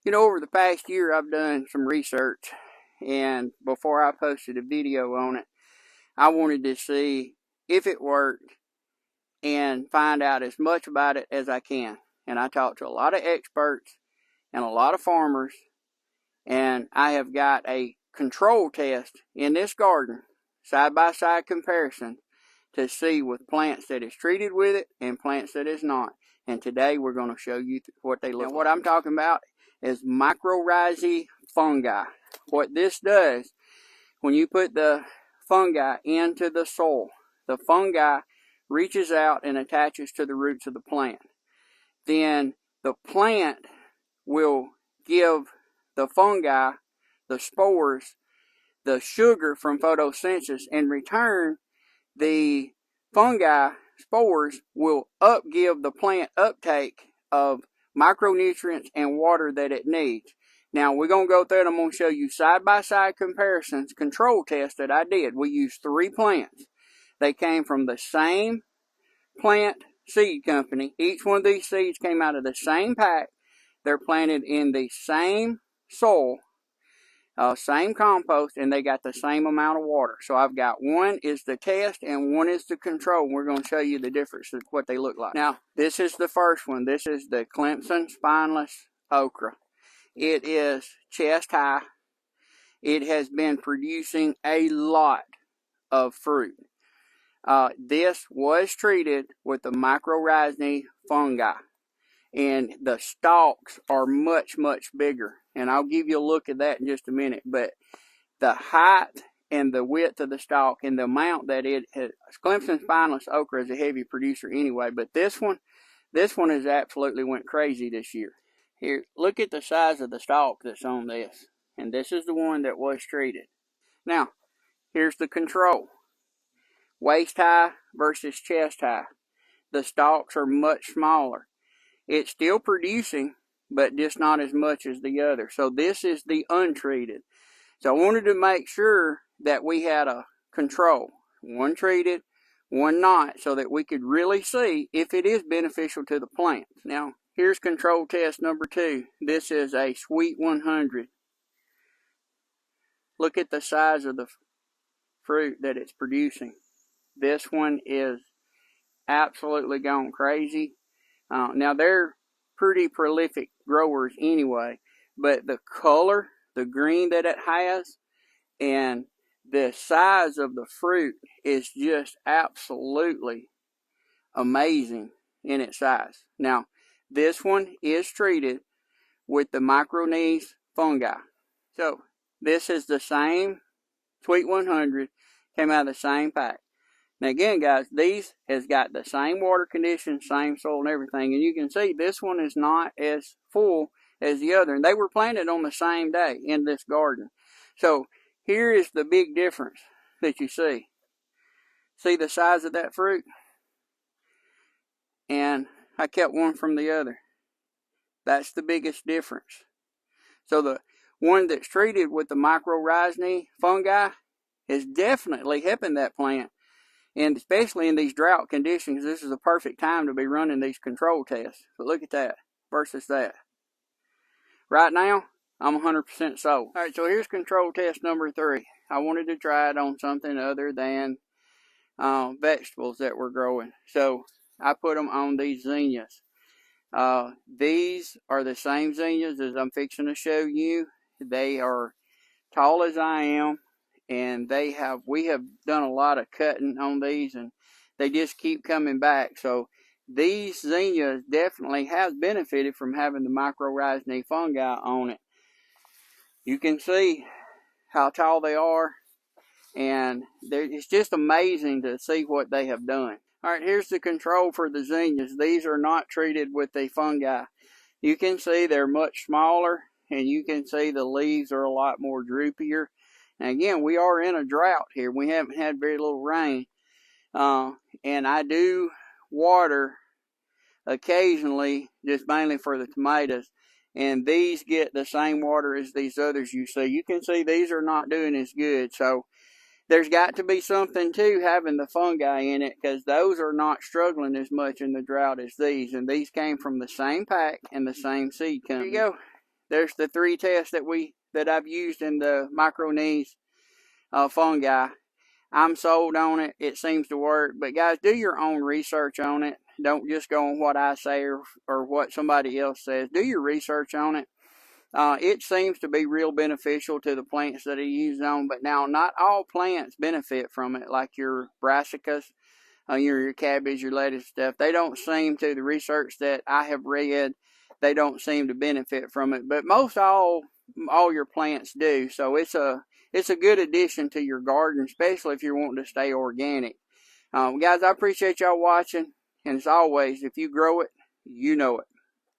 You know, over the past year, I've done some research, and before I posted a video on it, I wanted to see if it worked and find out as much about it as I can. And I talked to a lot of experts and a lot of farmers, and I have got a control test in this garden, side-by-side comparison, to see with plants that is treated with it and plants that is not. And today we're going to show you what they look like. What I'm talking about is mycorrhizae fungi. What this does, when you put the fungi into the soil, the fungi reaches out and attaches to the roots of the plant. Then the plant will give the fungi, the spores, the sugar from photosynthesis. In return, the fungi spores will give the plant uptake of micronutrients and water that it needs. Now we're going to go through and I'm going to show you side-by-side comparisons, control tests that I did. We used 3 plants. They came from the same plant seed company. Each one of these seeds came out of the same pack. They're planted in the same soil, same compost, and they got the same amount of water. So I've got one is the test and one is the control. We're going to show you the difference of what they look like. Now, this is the first one. This is the Clemson spineless okra. It is chest high. It has been producing a lot of fruit. This was treated with the mycorrhizae fungi, and the stalks are much, much bigger. And I'll give you a look at that in just a minute. But the height and the width of the stalk and the amount that it has, Clemson spineless okra is a heavy producer anyway, but this one has absolutely went crazy this year. Here, look at the size of the stalk that's on this. And this is the one that was treated. Now, here's the control. Waist high versus chest high. The stalks are much smaller. It's still producing, but just not as much as the other. So this is the untreated. So I wanted to make sure that we had a control. One treated, one not, so that we could really see if it is beneficial to the plant. Now, here's control test number 2. This is a Sweet 100. Look at the size of the fruit that it's producing. This one is absolutely gone crazy. Now, they're pretty prolific growers anyway, but the color, the green that it has, and the size of the fruit is just absolutely amazing in its size. Now, this one is treated with the Mycorrhiza fungi. So, this is the same Sweet 100, came out of the same pack. Now again, guys, these has got the same water conditions, same soil and everything. And you can see this one is not as full as the other. And they were planted on the same day in this garden. So here is the big difference that you see. See the size of that fruit? And I kept one from the other. That's the biggest difference. So the one that's treated with the mycorrhizae fungi is definitely helping that plant. And especially in these drought conditions, this is a perfect time to be running these control tests. But look at that versus that. Right now, I'm 100% sold. All right, so here's control test number 3. I wanted to try it on something other than vegetables that were growing. So I put them on these zinnias. These are the same zinnias as I'm fixing to show you. They are tall as I am. And we have done a lot of cutting on these, and they just keep coming back. So these zinnias definitely have benefited from having the mycorrhizae fungi on it. You can see how tall they are, and it's just amazing to see what they have done. All right, here's the control for the zinnias. These are not treated with the fungi. You can see they're much smaller, and you can see the leaves are a lot more droopier. Now again, we are in a drought here. We haven't had very little rain. And I do water occasionally, just mainly for the tomatoes. And these get the same water as these others you see. You can see these are not doing as good. So there's got to be something to having the fungi in it, because those are not struggling as much in the drought as these. And these came from the same pack and the same seed company. There you go. there's the 3 tests that I've used in the Mycorrhiza fungi. I'm sold on it. It seems to work. But guys, do your own research on it. Don't just go on what I say or what somebody else says. Do your research on it. It seems to be real beneficial to the plants that it uses on. But now, not all plants benefit from it, like your brassicas, your cabbage, your lettuce stuff. They don't seem to, the research that I have read, they don't seem to benefit from it. But most all your plants do. So it's a good addition to your garden, especially if you're wanting to stay organic. Guys, I appreciate y'all watching. And as always, if you grow it, you know it.